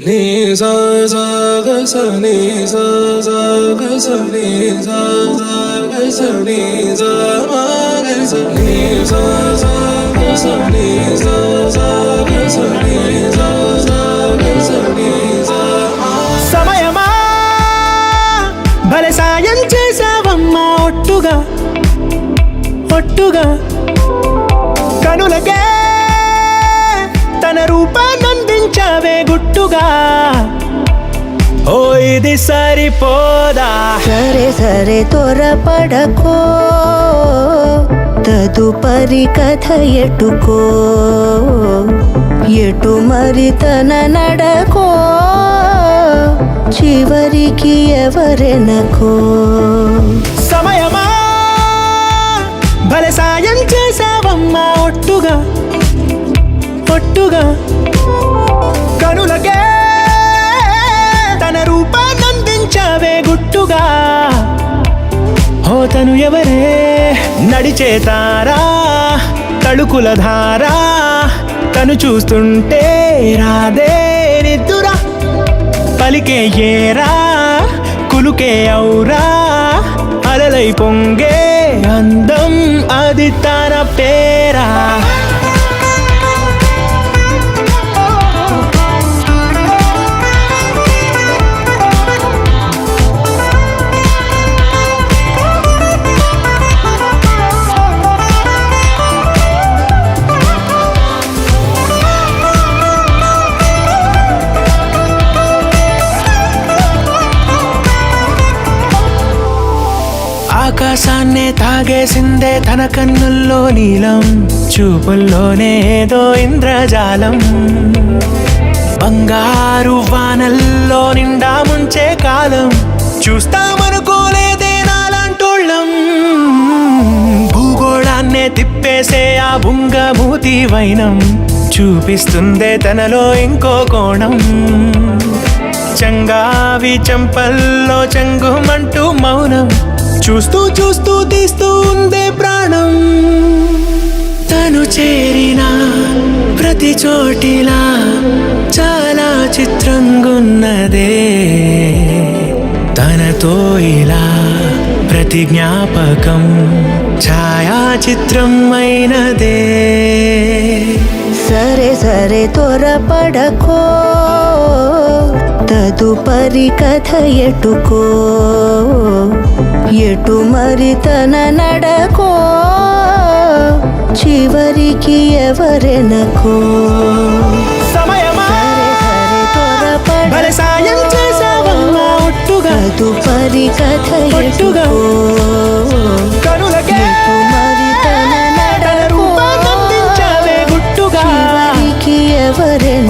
నీ సా సా గ స నీ సా సా గ స నీ సా సా గ స నీ సా మా గ స నీ సా సా గ స నీ సా సా గ స నీ సా సా గ స నీ సా మా. సమయమా భలే సాయం చేసావమ్మా ఒట్టుగా ఒట్టుగా కనులకే తన రూపాన్నందించావే గుట్టుగా. ఓ ఇది సరిపోదా? సరే సరే త్వరపడకో, తదుపరి కథ ఎటుకో, ఎటు మరి తన నడకో, చివరికి ఎవరెనకో. సమయమా భలే సాయం చేసావమ్మా ఒట్టుగా ఒట్టుగా కనులకే తన రూపాన్నందించావే గుట్టుగా. ఓ తను ఎవరే? నడిచే తారా, తళుకుల ధారా, తను చూస్తుంటే రాదే నిద్దురా. పలికే ఏరా, కులుకే ఔరా, అలలై పొంగే అందం అది తన పేరా. ఆకాశాన్నే తాగేసిందే తన కన్నుల్లో నీలం, చూపుల్లోనే ఏదో ఇంద్రజాలం. బంగారు వానల్లో నిండా ముంచే కాలం, చూస్తామనుకోలేదే నాలాంటోళ్ళం. భూగోళాన్నే తిప్పేసే ఆ బుంగమూతి వైనం, చూపిస్తుందే తనలో ఇంకో కోణం. చంగావి చంపల్లో చంగుమంటూ మౌనం, చూస్తూ చూస్తూ తీస్తూ ఉందే ప్రాణం. తను చేరిన ప్రతి చోటిలా చాలా చిత్రంగున్నదే, తనతో ఇలా ప్రతి జ్ఞాపకం ఛాయాచిత్రం అయినదే. సరే సరే త్వరపడకో, తదుపరి కథ ఎటుకో, ఎటు మరి తన నడకో, చివరికి ఎవరెనకో. సమయమా భలే సాయం చేసావమ్మా ఒట్టుగా, తదుపరి కథ ఒట్టుగా ఎటుకో, కనులకే ఎటు మరి తన తన నడకో, రూపాన్నందించావే గుట్టుగా. చివరికి ఎవరెనకో.